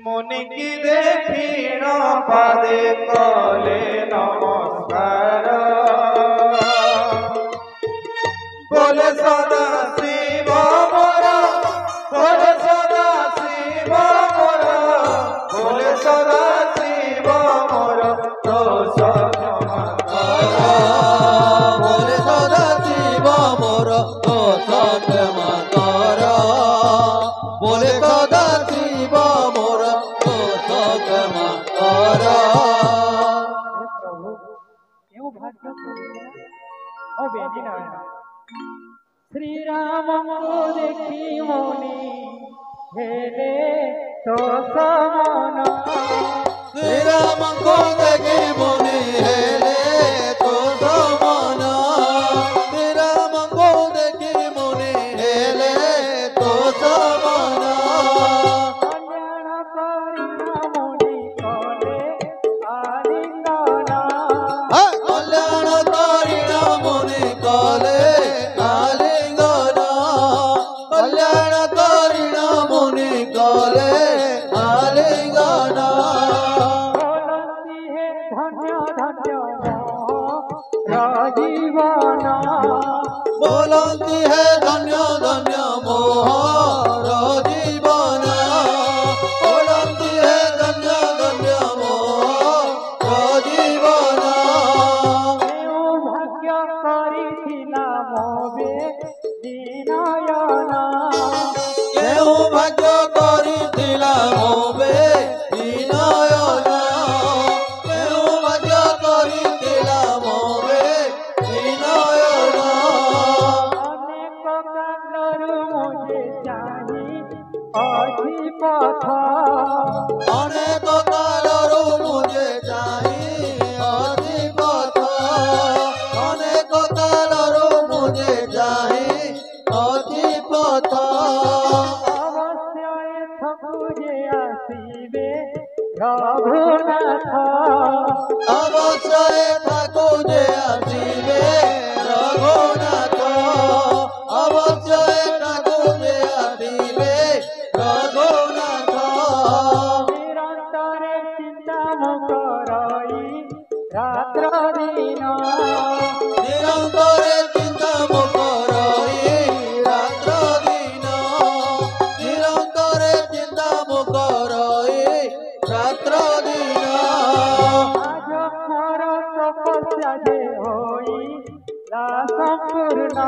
मुनि की देखी न पादे कले नमस्कार बोले सदा शिव मोर बोले सदा शिव मोर बोले सदा शिव मोर दोष क्षमा बोले सदा शिव मोर दोष क्षमा कर बोले सदा शिव मोर दोष क्षमा कर। प्रभु क्यों भाग्य ओ बेटी ना श्री राम को देखी मोनी हेले तो समन श्री राम को देखी मोनी हेले तो समन श्री राम को देखी मोनी हेले तो समन कल्याण करिना मोनी कले कल्याण करिना मोनी कले आलिंगन बोलती है धन्य धन्य राजीवन बोलती है धन्य धन्य मोहर जीवन बोलती है धन्य धन्य मोहर जीवन भाग्य करिथिला मोबे दीनयना केउ भाग्य करिथिला मोबे दीनयन केउ भाग्य करिथिला मोबे दीनयन अनेक कांडरू मुझे चाही अधिपथ अनेक कालरू मुझे चाही अधिपथ अनेक कालरू मुझे चाही अधिपथ अवश्य थकुजे आसीबे रघुनाथ अवश्य ठाकुरे आसीबे रघुनाथ अवश्य ठाकुरे आसीबे रघुनाथ निरंतरे चिंता मुकरई रात्र दिन निरंतरे चिंता मुकरई रात्र दिन निरंतरे चिंता मुकरई रात्र दिन आज मोर तपस्या जे होई ला संपूर्ण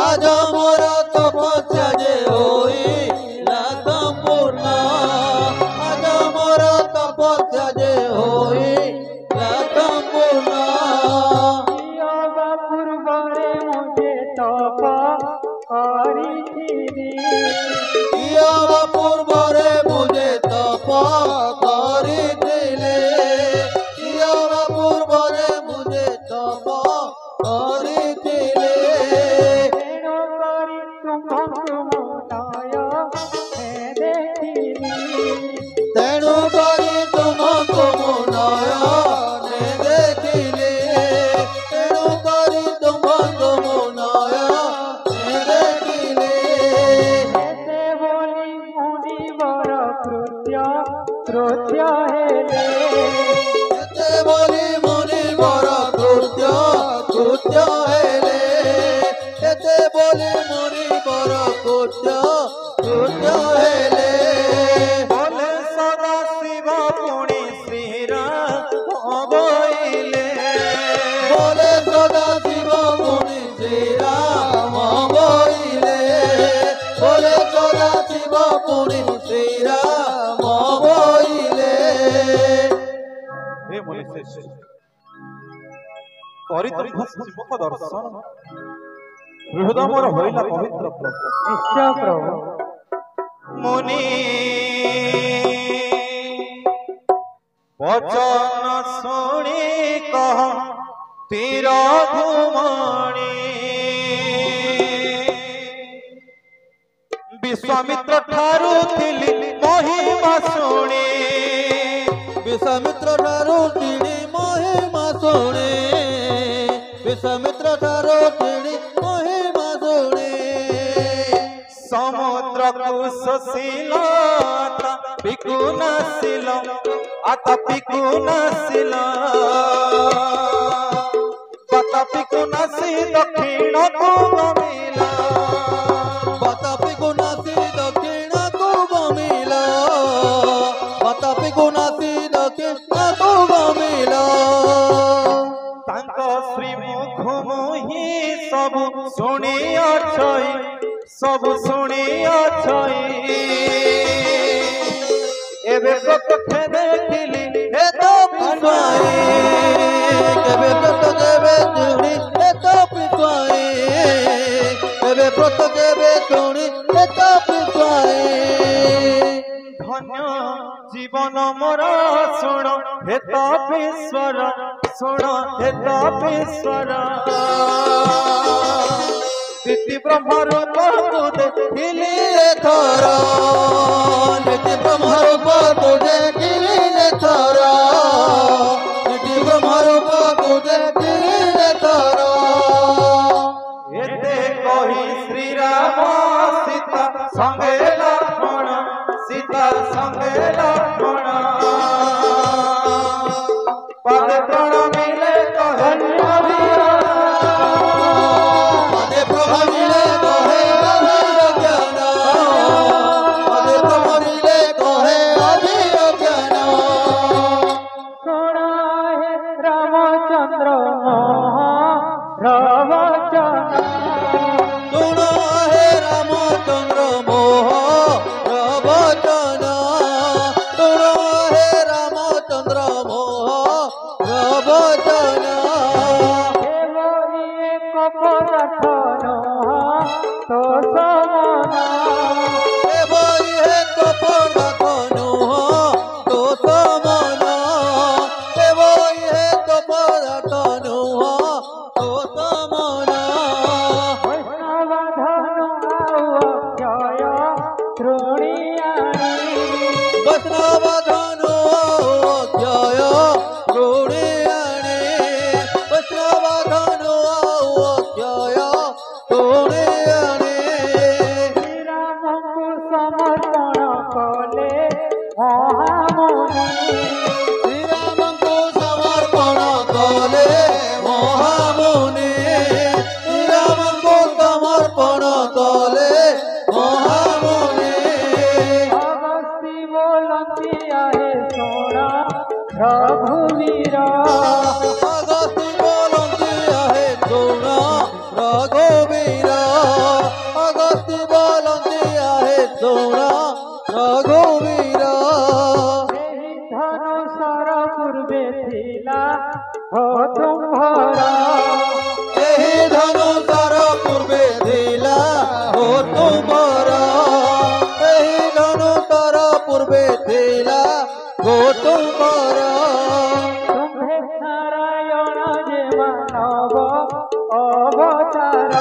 आज मोर तपस्या जे होइला संपूर्ण आज मोर तपस्या जे होइला संपूर्ण योग पूर्वरे मुझे तप करिथिली योग पूर्वरे मुझे तप करिथिले योग पूर्वरे मुझे तप करिथिले तेणु करि तुमको मुनय हे देखिली तेणु करी तुमको नयने देखिले तेणु करी तुमको नयने देखिले एते बोली मुनिवर कृत्य हेले एते बोली मुनिवर कृत्य हेले एते बोली मुनिवर कृत्य हेले बोले सदा शिव पुणी श्री राम बोले बोले सदा शिव मुनि श्री राम बोले बोले सदा शिव मुनि श्री राम बोले हे मुनि करी मुख दर्शन हृदय मोर होइला पवित्र प्रभु निश्चय प्रभु मुनि वचन शुणी कह तीर घुमणी विश्वामित्र ठारू थिली महिमा शुणी विश्वामित्र ठारू तिणी महिमा शुणे विश्वामित्र ठारू तिणी महिमा शुणे समुद्र को শশীলতা পিকুনাশিল আতা পিকুনাশিল বাতা পিকুনাশি দক্ষিণ কুমিলা বাতাপি গুণাসি দক্ষিণ কুবমিল বাতাপি গুণাসি দক্ষিণ কুবমিল তাঙ্ক শ্রীমুখ মুহি সবু শুনিয়াছই সবু শুনিয়াছই এবে প্রত্যক্ষে দেখিলি হে তো পিছুয়াই কেবে প্রত কেবে শুনি হে তো পিছুয়াই কেবে প্রত কেবে শুনি হে তো পিছুয়াই ধন্য জীবন মোর শুণ হে তপীশ্বর শুণ হে তপীশ্বর নীতি ব্রহ্মরূপ দেখিলি থর নীতি ব্রহ্মরূপ দেখিলি থর নীতি ব্রহ্মরূপ দেখিলি থর এতে কহি শ্রীরাম সীতা সঙ্গে লক্ষ্মণ সীতা সঙ্গে লক্ষ্মণ পাদে প্রণমিলে কহে পদে প্রভমিলে কহে অভিজ্ঞান পদে প্রভমিলে কহে অভিজ্ঞান सुना है रामचंद्र प्रवचन শুণ হে রামচন্দ্র মোহ প্রবচন শুণ হে রামচন্দ্র মোহ প্রবচন এ কপদাথন তো সমনা এ বই হে কপদাথনু তো সমন এ বই হে কপদাথনু তো সমন वैष्णवधनु अव्यय तृणीयाणि वैष्णवधनु अव्यय तृणीयाणि श्रीरामଙ୍କୁ समर्पण कले महामुनि श्रीरामଙ୍କୁ समर्पण कले महामुनि श्रीरामଙ୍କୁ समर्पण कले महामुनि अगस्ती बोलती आहे सोना रघुवीर अगस्ती बोलती आहे गुण रघुवीर अगस्ती बोलती आहे गुण रघुवीर ଏହି ଧନୁଷର ପୂର୍ବେ ଥିଲା ହୋ ତୁମ୍ଭର ଏହି ଧନୁଷର ପୂର୍ବେ ଥିଲା ଓ ତୁମର ଏହି ଧନୁଷର ପୂର୍ବେ ଥିଲା ଓ ତୁମର ତୁମ୍ଭେ ନାରାୟଣ ଯେ ମାନବ ଅବତାର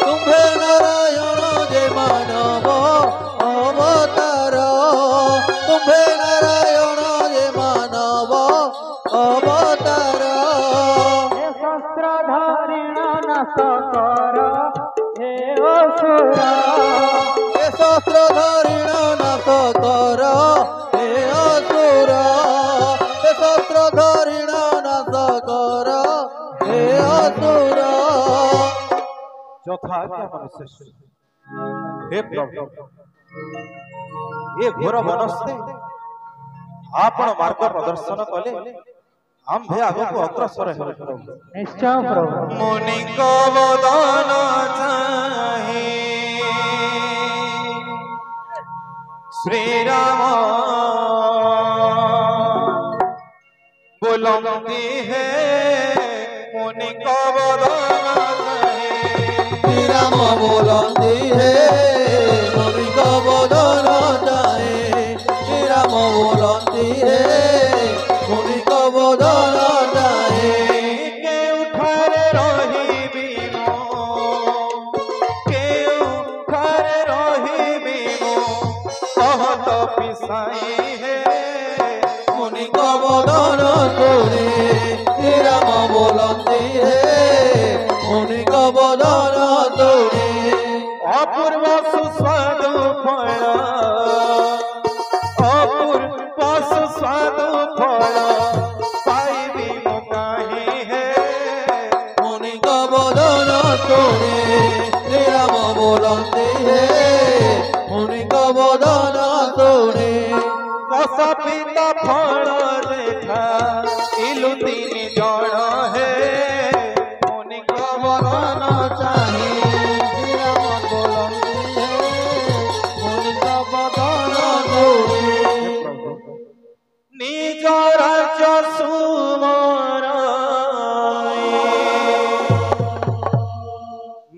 ତୁମ୍ଭେ ନାରାୟଣ ଯେ ମାନବ ଅବତାର ତୁମ୍ଭେ ନାରାୟଣ ଯେ ମାନବ ଅବତାର हे शस्त्र धारिण नाश कर हे असुर ଏ ଶସ୍ତ୍ର ଧରିଣ ନାଶ କର ହେ ଅସୁର ଏ ଶସ୍ତ୍ର ଧରିଣ ନାଶ କର ହେ ଅସୁର যথাজ্ঞা মনুষ্য হে প্রভু ଏ ଘୋର ବନସ୍ତେ ଆପଣ ମାର୍ଗ ପ୍ରଦର୍ଶନ କଲେ ଆମ୍ଭେ ଆଗକୁ ଅଗ୍ରସର ହେବୁ ପ୍ରଭୁ निश्चय प्रभु मुनिक बदन चाहे श्रीराम बुलंदी है मुनिक बदन चाहे श्रीराम बोलती है मुनिक बदन चाहे श्रीराम बोलती है मुनिक बदन चाहे के उठारे रहिबी मो के उठारे रहिबी मो कहत पिसाई है मुनिक बदन तोरे श्रीराम बोलती है मुनिक बदन तोरे अपूर्व सुस्वादु फल নিজ রাজ্য সুমরাই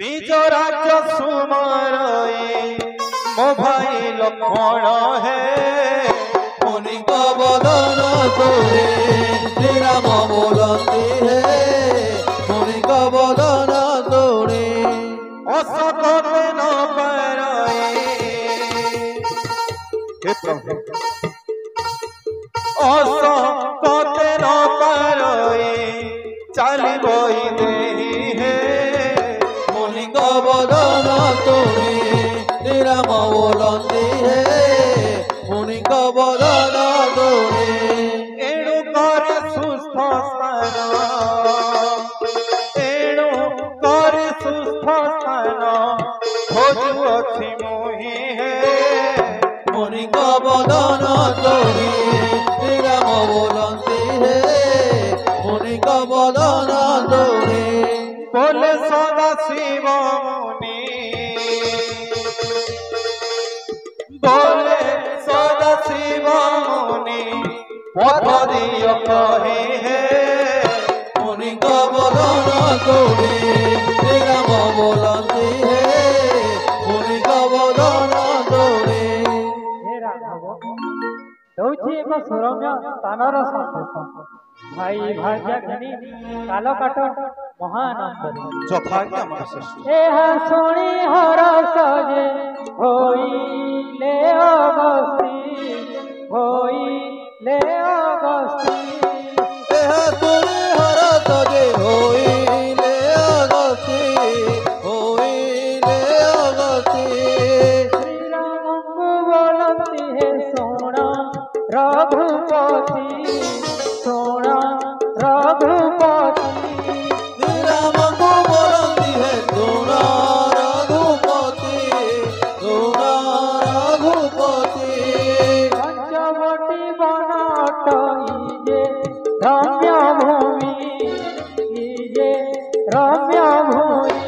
নিজ রাজ্য সুমরাই মো ভাই লক্ষ্মণ হে মুনিক বদন তোরে শ্রীরাম বলন্তি হে মুনিক বদন তোরে অসকতে ন পারাই হে প্রভু অসকতে ন পারাই চালিবই দেহি হে মুনিক বদন তোরে শ্রীরাম বলন্তি হে মুনিক বদন তোরে এণু করে সুস্থ স্থান এণু করে সুস্থ স্থান খোঁজু অছি মোহি হে মুনিক বদন তোরে শ্রীরাম বলন্তি হে মুনিক বদন তোরে বলে সদা শিব মুনি বলে সদা শিব মুনি পথ দিয় কহি হে মুনিক বদন তোরে শ্রীরাম বলন্তি হে মুনিক বদন তোরে हे राघव ଦଉଛି ଏକ ସୁରମ୍ୟ ସ୍ଥାନର ସନ୍ଦେଶ ଭାଇ ଭାର୍ଯ୍ୟା ଘେନି କାଲ କାଟ ମହାନନ୍ଦରେ ଯଥାଜ୍ଞା ଆମର ଶ୍ରେଷ୍ଠ ଏହା ଶୁଣି ହରସ ଯେ ହୋଇଲେ ଅଗସ୍ତି ହୋଇଲେ ଅଗସ୍ତି ଏହା ଶୁଣି ହରସ ଯେ ହୋଇଲେ ଅଗସ୍ତି ହୋଇଲେ ଅଗସ୍ତି ଶ୍ରୀରାମଙ୍କୁ ବୋଲନ୍ତି ହେ ଶୁଣ ରଘୁପତି ଶୁଣ ରଘୁପତି ଶ୍ରୀରାମଙ୍କୁ ବୋଲନ୍ତି ହେ ଶୁଣ ରଘୁପତି ଶୁଣ ରଘୁପତି ପଞ୍ଚବଟୀ ବନ ଅଟଇ ଯେ ରମ୍ୟ ଭୂମି ଯେ ରମ୍ୟ ଭୂମି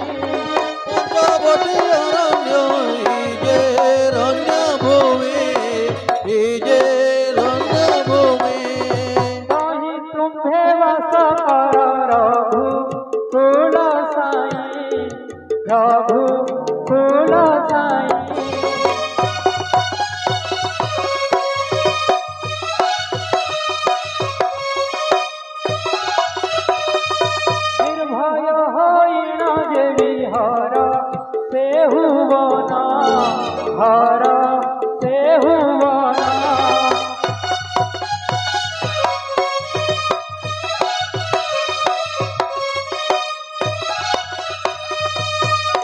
ପଞ୍ଚବଟୀ ଅରଣ୍ୟ ଯେ ରଣ୍ୟ ଭୂମି ଯେ ରଣ୍ୟ ଭୂମି କହି ତୁମ୍ଭେ ବାସ କର ରଘୁ କୁଳ ସାଇ ରଘୁ କୁଳ ସାଇ ନିର୍ଭୟ ହୋଇଣ ଯେ ବିହର ସେହୁ ବନ ହର ସେହୁ ବନ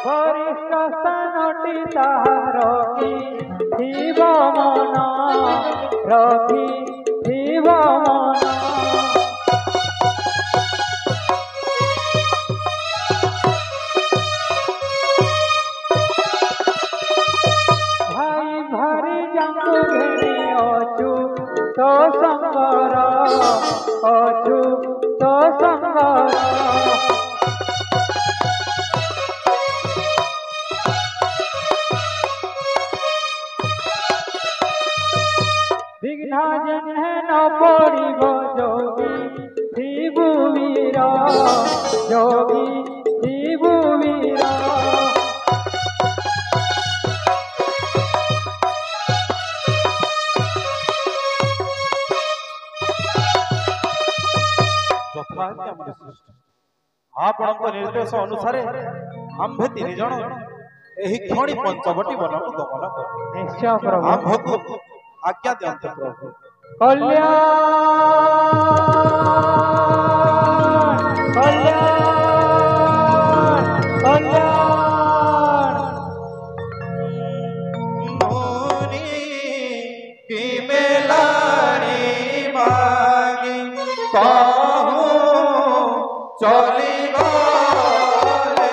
ବରିଷ୍ଠ ସ୍ଥାନଟି ତାହାର ଥିବ ମନ ରଖିଥିବ ମନ ଭାଇ ଭାରି ଯାଙ୍କୁ ଘେନି ଅଛୁ ତୋ ସଙ୍ଗର ଅଛୁ ତୋ ସଙ୍ଗର বিঘ্ন যেনে নপড়িব যোগী শিবু বীর যোগী শিবু বীর ଯଥାଜ୍ଞା ଆମର ଶ୍ରେଷ୍ଠ ଆପଣଙ୍କ ନିର୍ଦ୍ଦେଶ ଅନୁସାରେ ଆମ୍ଭେ ତିନି ଜଣ ଏହି କ୍ଷଣି ପଞ୍ଚବଟୀ ବନକୁ ଗମନ କରୁ ନିଶ୍ଚୟ ପ୍ରଭୁ ଆମ୍ଭକୁ ଆଜ୍ଞା ଦିଅନ୍ତୁ ପ୍ରଭୁ କଲ୍ୟାଣ କଲ୍ୟାଣ କଲ୍ୟାଣ মুনি কি মেলারি মাগি কহু চলি গলে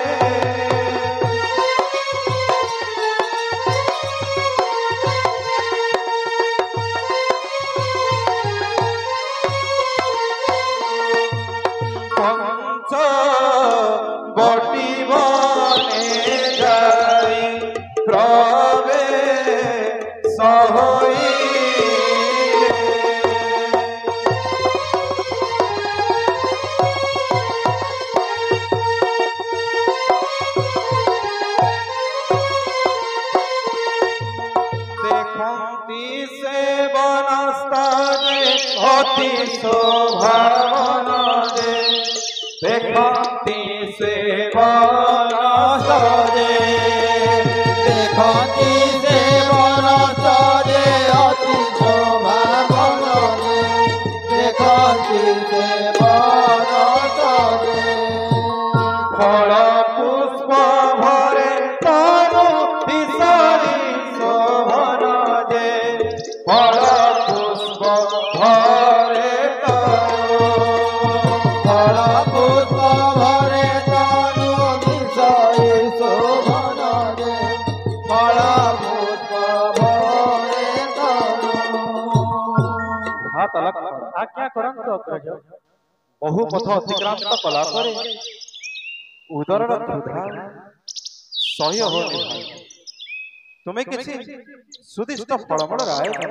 পঞ্চ বটি বনে যাই প্রবে সহই स्तजे अति शोभावन जे देखती सेवन सजे देखती सेवन सजे अति शोभावन जे देखती सेवन सजे फल पुष्प भरे तनु दिशरी शोभन जे फल पुष्प भरे तनु फल पुष्प भरे तनु दिशरी शोभन जे फल पुष्प भरे तनु हाथ अलग आज्ञा करंतु अग्रज बहु पथ अतिक्रांत कला करे उदरर क्षुधा सह्य हो तुम्हें किसी सुदिष्ट फलमूल आयोजन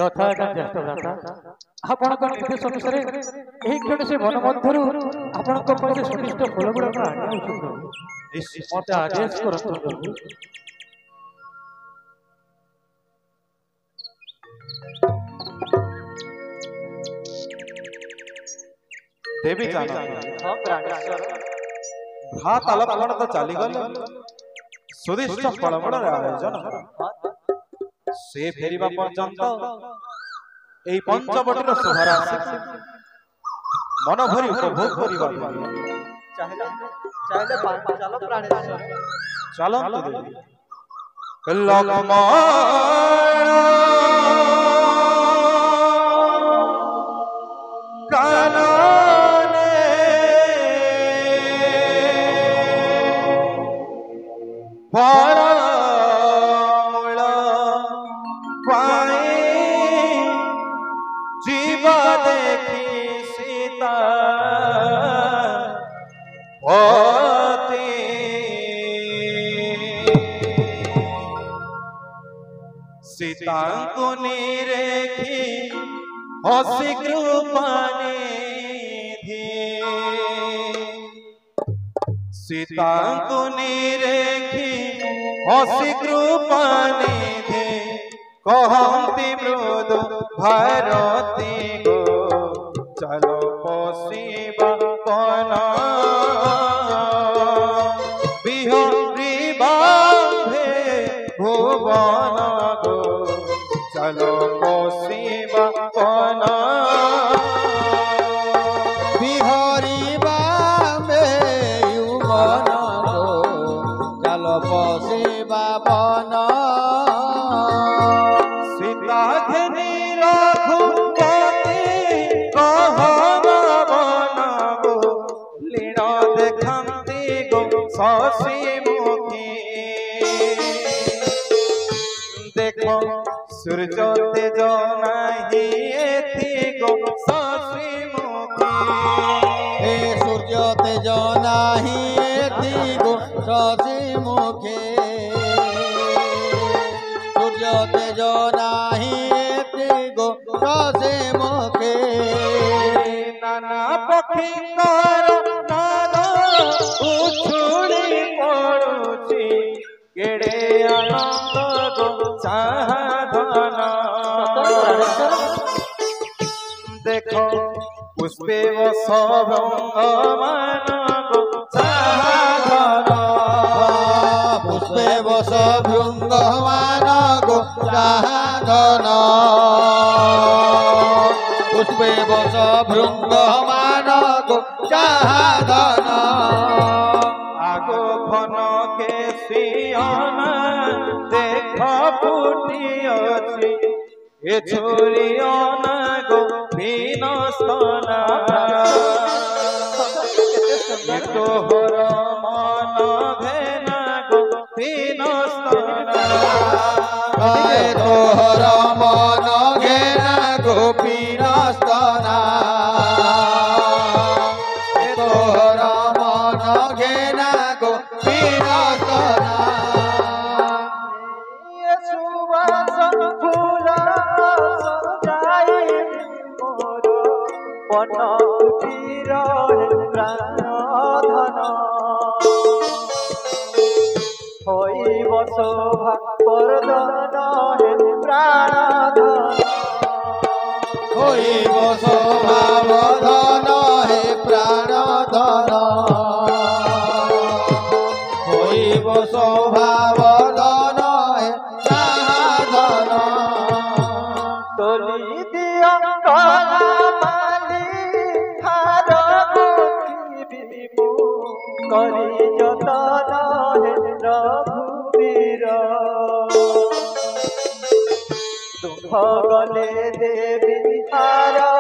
यथायथा ज्येष्ठ भ्राता आपणक निर्देश अनुसार ଏହି କ୍ଷଣ ସେ ବନ ମଧ୍ୟରୁ ଆପଣଙ୍କ ପାଇଁ ସେ ସ୍ୱଦିଷ୍ଟ ଫଳ ଗୁଡ଼ାକ ଆଣିବାକୁ ମୋତେ ଆଦେଶ କରନ୍ତୁ ପ୍ରଭୁ। देवी जान ହଁ ପ୍ରାଣେଶ୍ୱର भात आलपण तो चली गले सुदिष्ट फलमूल आयोजन से फेरिबा पर्यंत एई पंचवटीर शोभाराशि मन भरी उपभोग करिबा चाहे चलो प्राणेश्वर चलंतु देवी लक्ष्मण कानने फलमूल पाई जीवा देखी सीता पति सीता को निरेखी हसी कृपानिधि सीता को निरेखी हसी कृपानिधि कहती मृदु भारती गो चलो पशिबा कन बिहरी बांधे भुवन गो चलो पशिबा कन बिहारी बामे युवन गो चलो पशिबा बन सीता घनी रघुपति कहन बन गो लीण देखती गो शशि मुखी देखो सूर्य तेज नहीं एथि गो शशि मुखी हे सूर्य तेज नाही एथि गो शशि मुखे सूर्य तेज नाही एथि गो शशि मुखे नाना पक्षी नाद उछुड़ी पड़ुची केड़े आनंद गो साधन देखो पुष्पे वसभंगमान गो साधन पुष्पे बस भृंगमान गो साधन पुष्पे बस भृंगमान गो साधन आगो घन के सिंहन देख फुटी अछि ए छोरियन गो भीन स्तन ए तोहर मन भेन गो भीन स्तन आए तोहर मन घेना गोपीन स्तना तोहर मन घेना गोपीन स्तना सुवास फूल सजाई मोर पन कुटीर प्राण धन होइब शोभा परदन हे प्राण धन କରି ଦିଅ କଳା ମାଲି ହାର ଗୁନ୍ଥିବି ମୁଁ କରି ଯତନ ହେ ରଘୁବୀର ତୁମ୍ଭ ଗଲେ ଦେବି ହାର